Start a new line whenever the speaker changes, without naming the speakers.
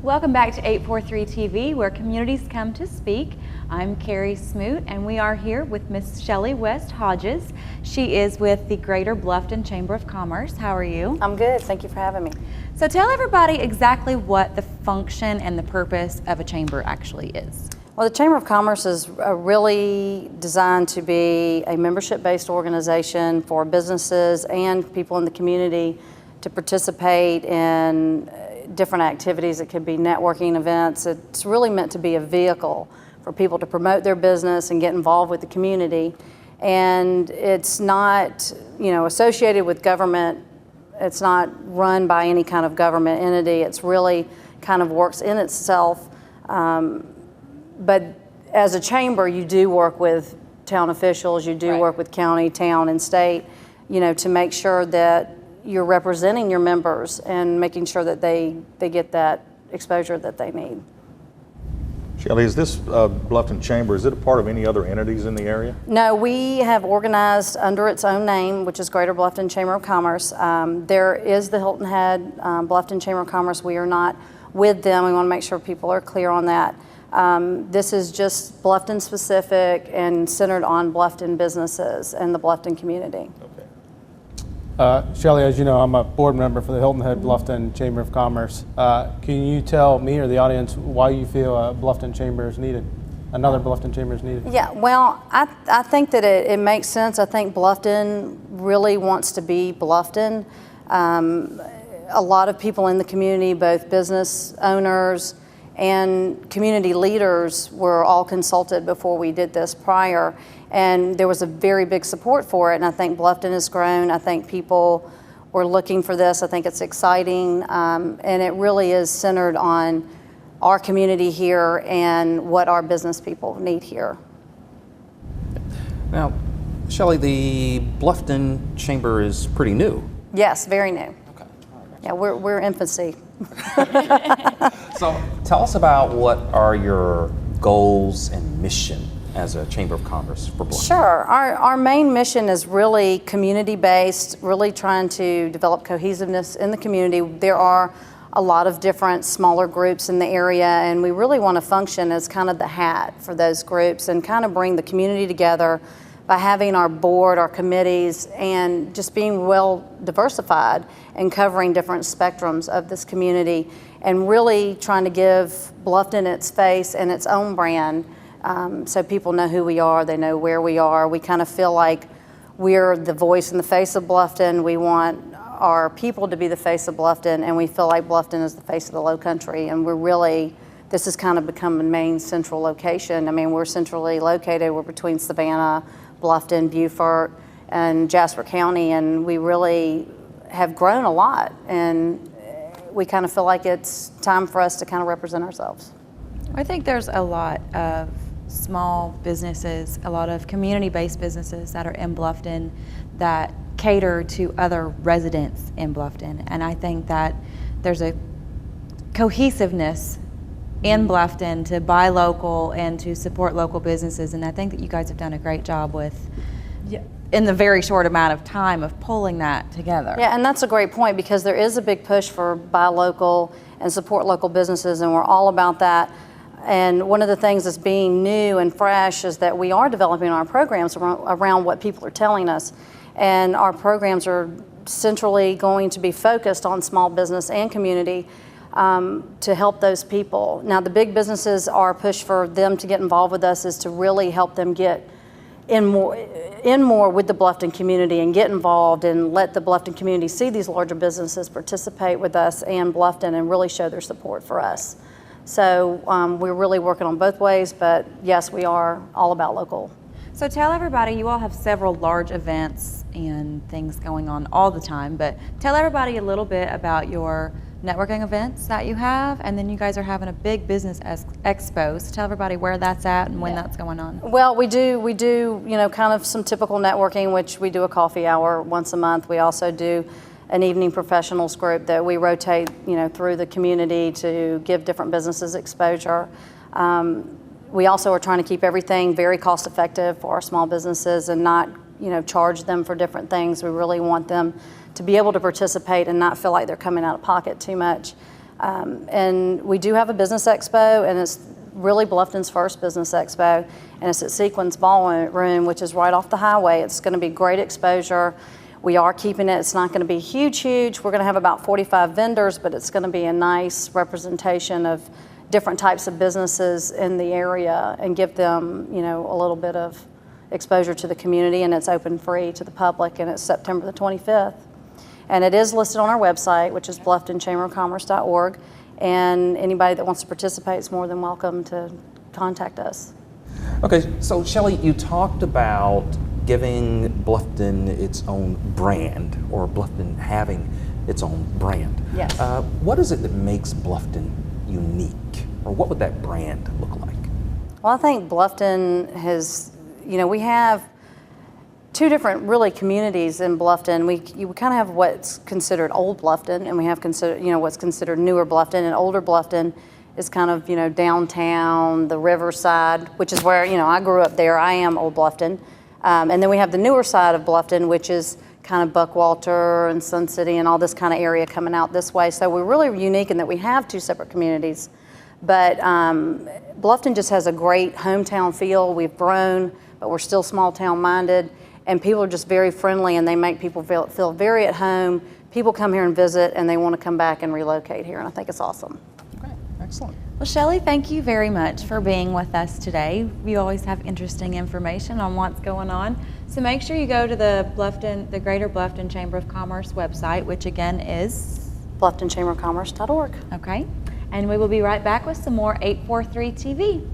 Welcome back to 843 TV, where communities come to speak. I'm Carrie Smoot, and we are here with Miss Shellie West-Hodges. She is with the Greater Bluffton Chamber of Commerce. How are you?
I'm good. Thank you for having me.
So tell everybody exactly what the function and the purpose of a chamber actually is.
Well, the Chamber of Commerce is really designed to be a membership-based organization for businesses and people in the community to participate in different activities. It could be networking events. It's really meant to be a vehicle for people to promote their business and get involved with the community. And it's not, associated with government. It's not run by any kind of government entity. It's really kind of works in itself. But as a chamber, you do work with town officials, you do work with county, town, and state, to make sure that you're representing your members and making sure that they get that exposure that they need.
Shellie, is this Bluffton Chamber, is it a part of any other entities in the area?
No, we have organized under its own name, which is Greater Bluffton Chamber of Commerce. There is the Hilton Head Bluffton Chamber of Commerce. We are not with them. We want to make sure people are clear on that. This is just Bluffton specific and centered on Bluffton businesses and the Bluffton community.
Shellie, as you know, I'm a board member for the Hilton Head Bluffton Chamber of Commerce. Can you tell me or the audience why you feel a Bluffton Chamber is needed? Another Bluffton Chamber is needed?
Yeah, well, I think that it makes sense. I think Bluffton really wants to be Bluffton. A lot of people in the community, both business owners and community leaders, were all consulted before we did this prior, and there was a very big support for it, and I think Bluffton has grown. I think people were looking for this. I think it's exciting, and it really is centered on our community here and what our business people need here.
Now, Shellie, the Bluffton Chamber is pretty new.
Yes, very new.
Okay.
Yeah, we're infancy.
So tell us about what are your goals and mission as a Chamber of Commerce for Bluffton?
Sure. Our main mission is really community-based, really trying to develop cohesiveness in the community. There are a lot of different smaller groups in the area, and we really want to function as kind of the hat for those groups and kind of bring the community together by having our board, our committees, and just being well diversified and covering different spectrums of this community, and really trying to give Bluffton its face and its own brand, so people know who we are, they know where we are. We kind of feel like we're the voice and the face of Bluffton. We want our people to be the face of Bluffton, and we feel like Bluffton is the face of the Low Country, and this has kind of become a main central location. I mean, we're centrally located. We're between Savannah, Bluffton, Beaufort, and Jasper County, and we really have grown a lot, and we kind of feel like it's time for us to kind of represent ourselves.
I think there's a lot of small businesses, a lot of community-based businesses that are in Bluffton that cater to other residents in Bluffton, and I think that there's a cohesiveness in Bluffton to buy local and to support local businesses, and I think that you guys have done a great job with, in the very short amount of time, of pulling that together.
Yeah, and that's a great point, because there is a big push for buy local and support local businesses, and we're all about that. And one of the things that's being new and fresh is that we are developing our programs around what people are telling us, and our programs are centrally going to be focused on small business and community to help those people. Now, the big businesses, our push for them to get involved with us is to really help them get in more with the Bluffton community and get involved and let the Bluffton community see these larger businesses participate with us and Bluffton and really show their support for us. So we're really working on both ways, but yes, we are all about local.
So tell everybody, you all have several large events and things going on all the time, but tell everybody a little bit about your networking events that you have, and then you guys are having a big business expo. So tell everybody where that's at and when that's going on.
Well, we do, kind of some typical networking, which we do a coffee hour once a month. We also do an evening professionals group that we rotate, through the community to give different businesses exposure. We also are trying to keep everything very cost effective for our small businesses and not, charge them for different things. We really want them to be able to participate and not feel like they're coming out of pocket too much. And we do have a business expo, and it's really Bluffton's first business expo, and it's at Sequins Ballroom, which is right off the highway. It's going to be great exposure. We are keeping it. It's not going to be huge. We're going to have about 45 vendors, but it's going to be a nice representation of different types of businesses in the area and give them, you know, a little bit of exposure to the community. And it's open free to the public, and it's September the 25th. And it is listed on our website, which is blufftonchamberofcommerce.org. And anybody that wants to participate is more than welcome to contact us.
Okay, so Shellie, you talked about giving Bluffton its own brand, or Bluffton having its own brand.
Yes.
What is it that makes Bluffton unique, or what would that brand look like?
Well, I think Bluffton has, you know, we have two different really communities in Bluffton. You kind of have what's considered old Bluffton, and we have what's considered newer Bluffton. And older Bluffton is kind of, you know, downtown, the riverside, which is where, you know, I grew up there. I am old Bluffton. And then we have the newer side of Bluffton, which is kind of Buckwalter and Sun City and all this kind of area coming out this way. So we're really unique in that we have two separate communities. But Bluffton just has a great hometown feel. We've grown, but we're still small town minded. And people are just very friendly, and they make people feel very at home. People come here and visit, and they want to come back and relocate here, and I think it's awesome.
Okay, excellent.
Well, Shellie, thank you very much for being with us today. You always have interesting information on what's going on. So make sure you go to the Greater Bluffton Chamber of Commerce website, which again is
BlufftonChamberofCommerce.org.
okay. And we will be right back with some more 843 TV.